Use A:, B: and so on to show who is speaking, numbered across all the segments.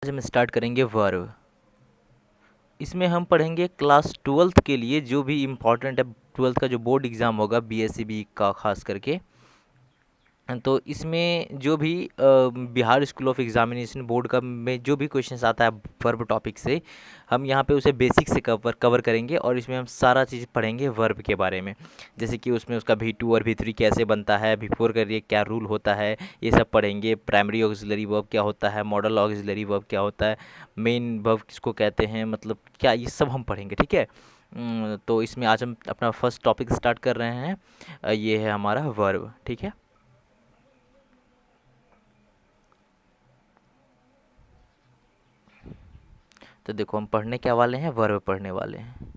A: आज हम स्टार्ट करेंगे वर्ब। इसमें हम पढ़ेंगे क्लास 12th के लिए जो भी इम्पोर्टेंट है, 12th का जो बोर्ड एग्ज़ाम होगा बीएससीबी का खास करके। तो इसमें जो भी Bihar school of examination board का में जो भी क्वेश्चंस आता है वर्ब टॉपिक से, हम यहाँ पे उसे बेसिक से कवर करेंगे और इसमें हम सारा चीज़ पढ़ेंगे वर्ब के बारे में। जैसे कि उसमें उसका V2 और V3 कैसे बनता है, V4 का ये क्या रूल होता है, ये सब पढ़ेंगे। प्राइमरी ऑक्सिलरी वर्ब क्या होता है, मॉडल ऑक्सिलरी वर्ब क्या होता है, मेन वर्ब किसको कहते हैं, मतलब क्या, ये सब हम पढ़ेंगे। ठीक है। तो इसमें आज हम अपना फर्स्ट टॉपिक स्टार्ट कर रहे हैं। ये है हमारा वर्ब। ठीक है। तो देखो, हम पढ़ने क्या वाले हैं, वर्ब पढ़ने वाले हैं,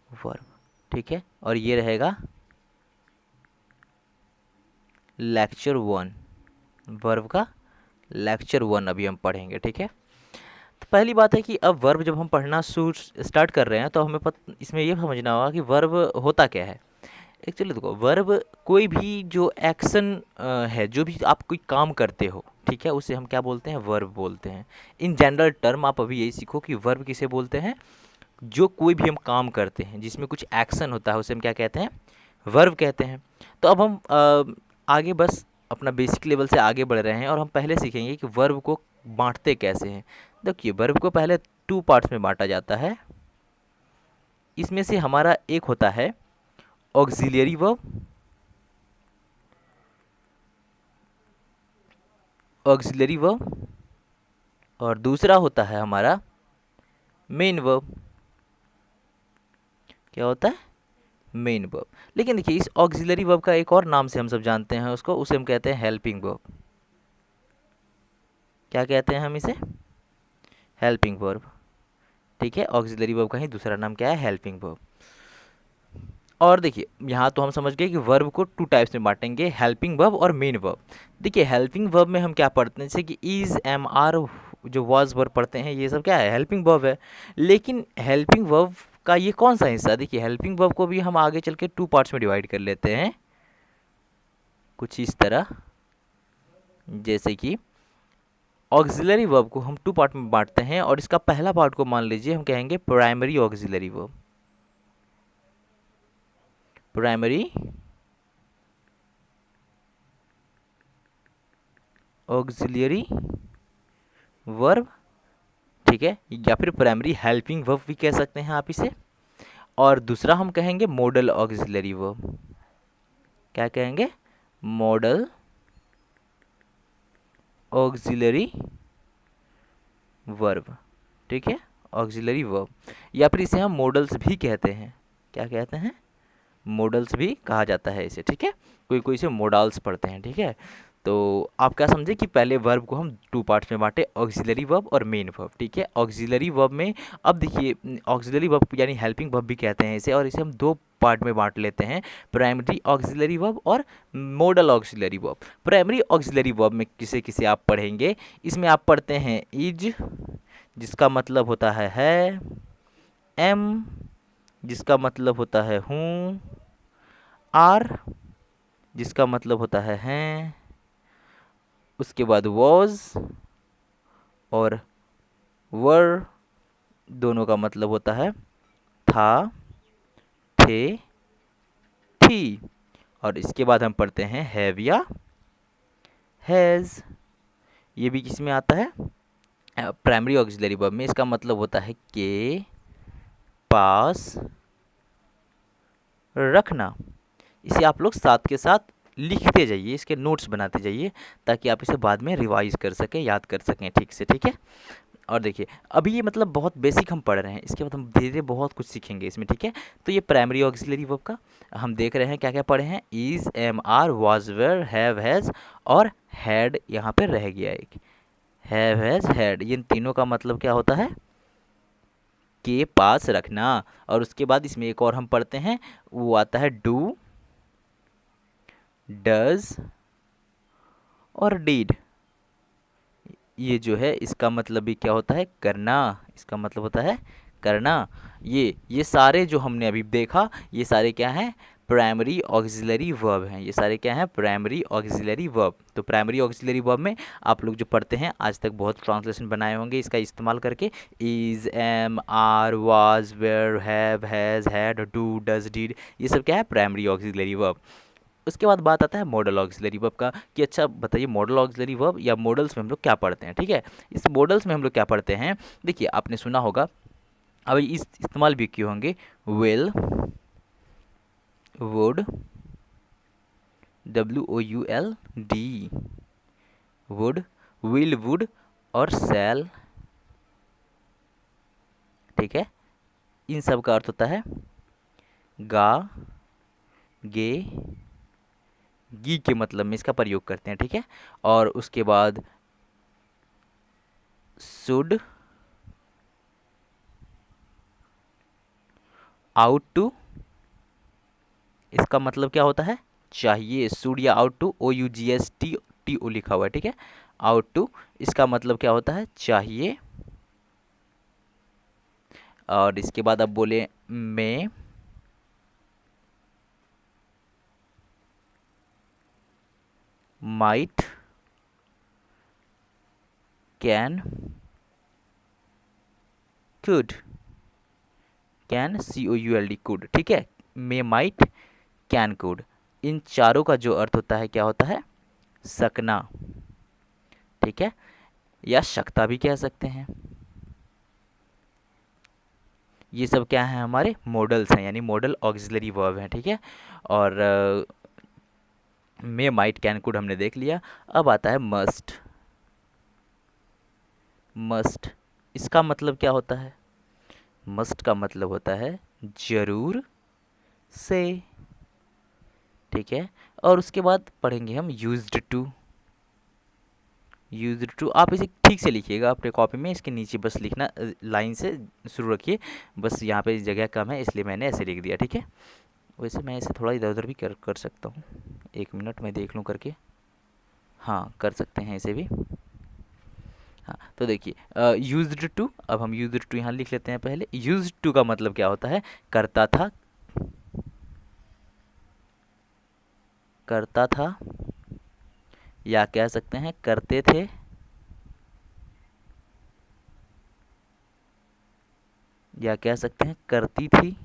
A: वर्ब। ठीक है। और ये रहेगा लेक्चर 1, वर्ब का लेक्चर 1 अभी हम पढ़ेंगे। ठीक है। तो पहली बात है कि अब वर्ब जब हम पढ़ना शुरू स्टार्ट कर रहे हैं तो हमें इसमें ये समझना होगा कि वर्ब होता क्या है। एक्चुअली देखो, वर्ब कोई भी जो एक्शन है, जो भी आप कोई काम करते हो, ठीक है, उसे हम क्या बोलते हैं, वर्ब बोलते हैं। इन जनरल टर्म आप अभी यही सीखो कि वर्ब किसे बोलते हैं। जो कोई भी हम काम करते हैं जिसमें कुछ एक्शन होता है उसे हम क्या कहते हैं, वर्ब कहते हैं। तो अब हम आगे बस अपना बेसिक लेवल से आगे बढ़ रहे हैं और हम पहले सीखेंगे कि वर्ब को बांटते कैसे हैं। देखिए, वर्ब को पहले 2 पार्ट्स में बांटा जाता है। इसमें से हमारा एक होता है ऑक्सिलियरी वर्ब, ऑक्सिलियरी वर्ब, और दूसरा होता है हमारा मेन वर्ब। क्या होता है, मेन वर्ब। लेकिन देखिए, इस ऑक्सिलरी वर्ब का एक और नाम से हम सब जानते हैं उसको, उसे हम कहते हैं हेल्पिंग वर्ब। क्या कहते हैं हम इसे, हेल्पिंग वर्ब। ठीक है। ऑक्सिलरी वर्ब का ही दूसरा नाम क्या है, हेल्पिंग वर्ब। और देखिए, यहाँ तो हम समझ गए कि वर्ब को 2 टाइप्स में बांटेंगे, हेल्पिंग वर्ब और मेन वर्ब। देखिए, हेल्पिंग वर्ब में हम क्या पढ़ते हैं, जैसे कि इज, एम, आर, जो वाज वर्ब पढ़ते हैं, ये सब क्या है, हेल्पिंग वर्ब है। लेकिन हेल्पिंग वर्ब का ये कौन सा हिस्सा, देखिए, हेल्पिंग वर्ब को भी हम आगे चल के 2 पार्ट्स में डिवाइड कर लेते हैं, कुछ इस तरह। जैसे कि ऑक्सिलरी वर्ब को हम 2 पार्ट में बांटते हैं और इसका पहला पार्ट को मान लीजिए हम कहेंगे primary auxiliary verb. Primary auxiliary verb. ठीक है। या फिर प्राइमरी हेल्पिंग वर्ब भी कह सकते हैं आप इसे। और दूसरा हम कहेंगे मॉडल ऑक्सिलरी वर्ब। क्या कहेंगे, मॉडल ऑक्सिलरी वर्ब। ठीक है, ऑक्सिलरी वर्ब, या फिर इसे हम मॉडल्स भी कहते हैं। क्या कहते हैं, मॉडल्स भी कहा जाता है इसे। ठीक है। कोई कोई इसे मॉडल्स पढ़ते हैं। ठीक है। तो आप क्या समझे कि पहले वर्ब को हम 2 पार्ट्स में बांटे, ऑक्सिलरी वर्ब और मेन वर्ब। ठीक है। ऑक्सिलरी वर्ब में अब देखिए, ऑक्सिलरी वर्ब यानी हेल्पिंग वर्ब भी कहते हैं इसे, और इसे हम 2 पार्ट में बांट लेते हैं, प्राइमरी ऑक्सिलरी वर्ब और modal auxiliary verb. Primary auxiliary verb में किसे किसे आप पढ़ेंगे, इसमें आप पढ़ते हैं इज, जिसका मतलब होता है, एम, जिसका मतलब होता है हूँ, आर, जिसका मतलब होता है हैं, उसके बाद वॉज और वर, दोनों का मतलब होता है था, थे, थी। और इसके बाद हम पढ़ते हैं हैव या हैज़। ये भी किस में आता है, प्राइमरी ऑक्सिलरी वर्ब में। इसका मतलब होता है के, पास, रखना। इसे आप लोग साथ के साथ लिखते जाइए, इसके नोट्स बनाते जाइए, ताकि आप इसे बाद में रिवाइज कर सकें, याद कर सकें ठीक से। ठीक है। और देखिए, अभी ये मतलब बहुत बेसिक हम पढ़ रहे हैं, इसके बाद हम धीरे धीरे बहुत कुछ सीखेंगे इसमें। ठीक है। तो ये प्राइमरी ऑक्सिलरी वर्ब का हम देख रहे हैं क्या क्या पढ़े हैं, is, am, are, was, were, have, has और हैड। यहाँ पे रह गया एक, हैव, हैज़, हैड। इन तीनों का मतलब क्या होता है, के पास रखना। और उसके बाद इसमें एक और हम पढ़ते हैं, वो आता है डू, डज और डीड। ये जो है, इसका मतलब भी क्या होता है, करना। इसका मतलब होता है करना। ये सारे जो हमने अभी देखा, ये सारे क्या हैं, प्राइमरी ऑक्सिलरी वर्ब हैं। ये सारे क्या हैं? Primary auxiliary verb. तो प्राइमरी ऑक्सिलरी वर्ब में आप लोग जो पढ़ते हैं आज तक बहुत ट्रांसलेशन बनाए होंगे इसका इस्तेमाल करके, is, am, are, was, were, have, has, had, do, does, did, ये सब क्या है? Primary auxiliary verb. उसके बाद बात आता है मॉडल ऑक्सिलरी वर्ब का, कि अच्छा बताइए मॉडल ऑक्सिलरी वर्ब या मॉडल्स में हम लोग क्या पढ़ते हैं। ठीक है, इस मॉडल्स में हम लोग क्या पढ़ते हैं, देखिए आपने सुना होगा, अब इस इस्तेमाल भी किए होंगे, will, would, WOULD, would, will, would और शैल। ठीक है, इन सब का अर्थ होता है गा, गे, गी के मतलब में इसका प्रयोग करते हैं। ठीक है, और उसके बाद शुड, आउट टू, इसका मतलब क्या होता है? चाहिए। शुड या आउट टू, OUGSTO लिखा हुआ है। ठीक है, आउट टू इसका मतलब क्या होता है? चाहिए। और इसके बाद आप बोले may, might, can, could, can, COULD, could. ठीक है, मे, माइट, कैन, कुड, इन चारों का जो अर्थ होता है क्या होता है? सकना। ठीक है, या सकता भी कह सकते हैं। ये सब क्या है? हमारे मॉडल्स हैं, यानी मॉडल ऑक्सिलरी वर्ब हैं। ठीक है, और मे, माइट, कैन, कुड हमने देख लिया। अब आता है मस्ट। मस्ट इसका मतलब क्या होता है? मस्ट का मतलब होता है जरूर से। ठीक है, और उसके बाद पढ़ेंगे हम यूज्ड टू। यूज्ड टू आप इसे ठीक से लिखिएगा अपने कॉपी में, इसके नीचे बस लिखना, लाइन से शुरू रखिए, बस यहाँ पे जगह कम है इसलिए मैंने ऐसे लिख दिया। ठीक है, वैसे मैं इसे थोड़ा इधर उधर भी कर सकता हूँ, 1 मिनट मैं देख लूँ करके। हाँ, कर सकते हैं इसे भी। हाँ, तो देखिए यूज्ड टू, अब हम यूज्ड टू यहाँ लिख लेते हैं। पहले यूज्ड टू का मतलब क्या होता है? करता था, करता था, या कह सकते हैं करते थे, या कह सकते हैं करती थी।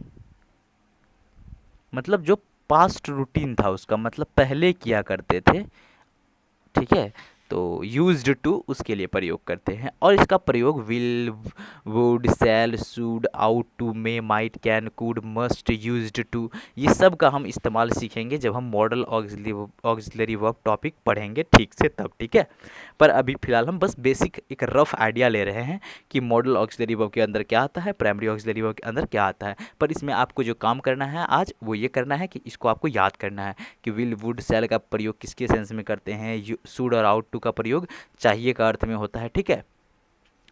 A: मतलब जो पास्ट रूटीन था उसका मतलब पहले किया करते थे। ठीक है, तो यूज्ड टू उसके लिए प्रयोग करते हैं, और इसका प्रयोग will, would, shall, should, ought to, may, might, can, could, must, used to, ये सब का हम इस्तेमाल सीखेंगे जब हम मॉडल ऑक्सिलरी वर्ब टॉपिक पढ़ेंगे ठीक से तब। ठीक है, पर अभी फिलहाल हम बस बेसिक एक रफ आइडिया ले रहे हैं कि मॉडल ऑक्सिलरी वर्ब के अंदर क्या आता है, प्राइमरी ऑक्सिलरी वर्ब के अंदर क्या आता है। पर इसमें आपको जो काम करना है आज वो ये करना है कि इसको आपको याद करना है कि विल, वुड, शैल का प्रयोग किसके सेंस में करते हैं, शुड और आउट टू का प्रयोग चाहिए का अर्थ में होता है। ठीक है,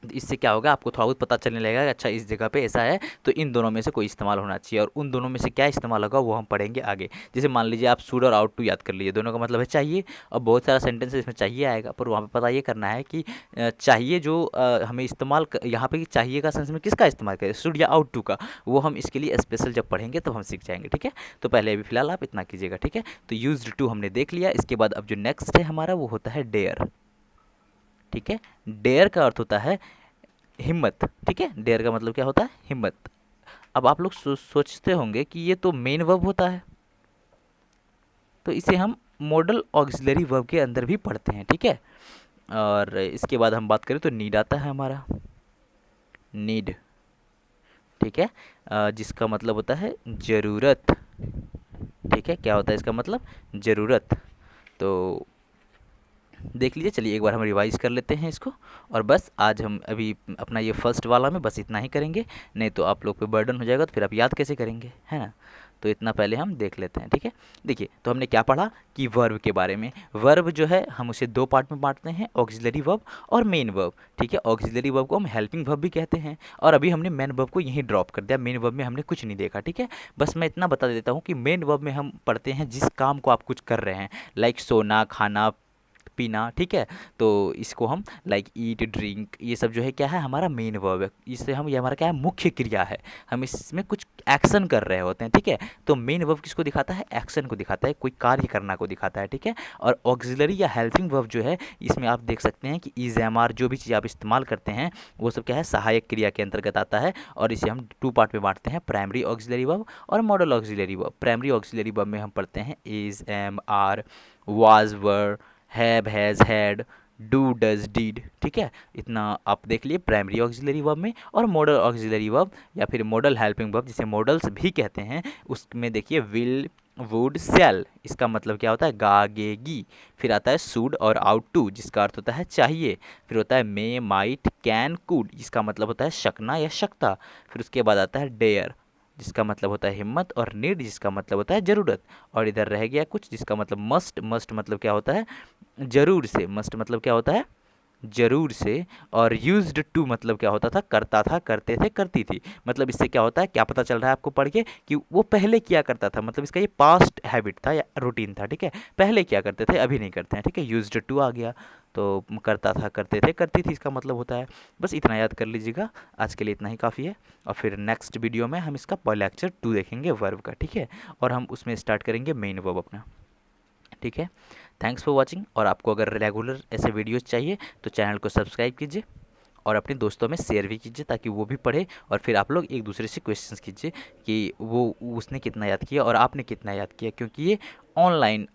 A: इससे क्या होगा आपको थोड़ा बहुत पता चलने लगेगा कि अच्छा इस जगह पे ऐसा है तो इन दोनों में से कोई इस्तेमाल होना चाहिए, और उन दोनों में से क्या इस्तेमाल होगा वो हम पढ़ेंगे आगे। जैसे मान लीजिए आप शुड और आउट टू याद कर लीजिए, दोनों का मतलब है चाहिए, और बहुत सारा सेंटेंस इसमें चाहिए आएगा, पर वहाँ पे पता ये करना है कि चाहिए जो हमें इस्तेमाल यहाँ पे चाहिए का सेंस में किसका इस्तेमाल करें, शुड या आउट टू का, वो हम इसके लिए स्पेशल जब पढ़ेंगे तो हम सीख जाएंगे। ठीक है, तो पहले अभी फिलहाल आप इतना कीजिएगा। ठीक है, तो यूज्ड टू हमने देख लिया। इसके बाद अब जो नेक्स्ट है हमारा वो होता है डेयर। ठीक है, डेयर का अर्थ होता है हिम्मत। ठीक है, डेयर का मतलब क्या होता है? हिम्मत। अब आप लोग सोचते होंगे कि ये तो मेन वर्ब होता है, तो इसे हम मॉडल ऑक्सिलरी वर्ब के अंदर भी पढ़ते हैं। ठीक है, और इसके बाद हम बात करें तो नीड आता है हमारा, नीड। ठीक है, जिसका मतलब होता है ज़रूरत। ठीक है, क्या होता है इसका मतलब? ज़रूरत। तो देख लीजिए, चलिए एक बार हम रिवाइज़ कर लेते हैं इसको, और बस आज हम अभी अपना ये फर्स्ट वाला में बस इतना ही करेंगे, नहीं तो आप लोग पे बर्डन हो जाएगा, तो फिर आप याद कैसे करेंगे, है ना। तो इतना पहले हम देख लेते हैं। ठीक है, देखिए तो हमने क्या पढ़ा कि वर्ब के बारे में। वर्ब जो है हम उसे दो पार्ट में बांटते हैं, ऑक्सिलरी वर्ब और मेन वर्ब। ठीक है, ऑक्सिलरी वर्ब को हम हेल्पिंग वर्ब भी कहते हैं, और अभी हमने मेन वर्ब को यहीं ड्रॉप कर दिया, मेन वर्ब में हमने कुछ नहीं देखा। ठीक है, बस मैं इतना बता देता हूँ कि मेन वर्ब में हम पढ़ते हैं जिस काम को आप कुछ कर रहे हैं, लाइक सोना, खाना, पीना, ठीक है। तो इसको हम लाइक ईट, ड्रिंक, ये सब जो है क्या है, हमारा मेन वर्ब है। इससे हम, ये हमारा क्या है, मुख्य क्रिया है, हम इसमें कुछ एक्शन कर रहे होते हैं, ठीक है। तो मेन वर्ब किसको दिखाता है, एक्शन को दिखाता है, कोई कार्य करना को दिखाता है, ठीक है। और ऑक्सिलरी या हेल्पिंग वर्ब जो है, इसमें आप देख सकते हैं कि इज, एम, आर, जो भी चीज़ आप इस्तेमाल करते हैं वो सब क्या है, सहायक क्रिया के अंतर्गत आता है। और इसे हम टू पार्ट में बांटते हैं, प्राइमरी ऑक्सिलरी वर्ब और modal auxiliary verb. Primary auxiliary verb में हम पढ़ते हैं is, am, are, was, were, have, has, had, do, does, did, ठीक है। इतना आप देख लिए प्राइमरी ऑक्सिलरी वर्ब में। और मॉडल ऑक्सिलरी वर्ब या फिर मॉडल हेल्पिंग वर्ब, जिसे मॉडल्स भी कहते हैं, उसमें देखिए विल, वुड, शैल, इसका मतलब क्या होता है, गागेगी। फिर आता है शुड और आउट टू, जिसका अर्थ होता है चाहिए। फिर होता है मे, माइट, कैन, कुड, जिसका मतलब होता है शकना या शकता। फिर उसके बाद आता है डेयर, जिसका मतलब होता है हिम्मत। और नीड, जिसका मतलब होता है ज़रूरत। और इधर रह गया कुछ जिसका मतलब मस्ट। मस्ट मतलब क्या होता है, ज़रूर से। मस्ट मतलब क्या होता है, ज़रूर से। और यूज्ड टू मतलब क्या होता था, करता था, करते थे, करती थी। मतलब इससे क्या होता है, क्या पता चल रहा है आपको पढ़ के, कि वो पहले किया करता था, मतलब इसका ये पास्ट हैबिट था या रूटीन था, ठीक है। पहले क्या करते थे, अभी नहीं करते हैं, ठीक है। यूज्ड टू आ गया, तो करता था, करते थे, करती थी, इसका मतलब होता है। बस इतना याद कर लीजिएगा, आज के लिए इतना ही काफ़ी है। और फिर नेक्स्ट वीडियो में हम इसका लेक्चर 2 देखेंगे वर्ब का, ठीक है। और हम उसमें स्टार्ट करेंगे मेन वर्ब अपना, ठीक है। Thanks for watching. और आपको अगर रेगुलर ऐसे वीडियोस चाहिए तो चैनल को सब्सक्राइब कीजिए और अपने दोस्तों में शेयर भी कीजिए, ताकि वो भी पढ़े। और फिर आप लोग एक दूसरे से क्वेश्चंस कीजिए कि वो उसने कितना याद किया और आपने कितना याद किया, क्योंकि ये ऑनलाइन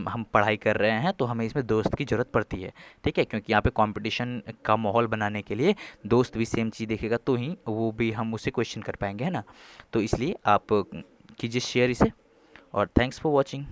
A: हम पढ़ाई कर रहे हैं, तो हमें इसमें दोस्त की ज़रूरत पड़ती है, ठीक है। क्योंकि यहाँ पे कंपटीशन का माहौल बनाने के लिए दोस्त भी सेम चीज़ देखेगा, तो ही वो भी हम उससे क्वेश्चन कर पाएंगे, है ना। तो इसलिए आप कीजिए शेयर इसे। और थैंक्स फॉर वॉचिंग।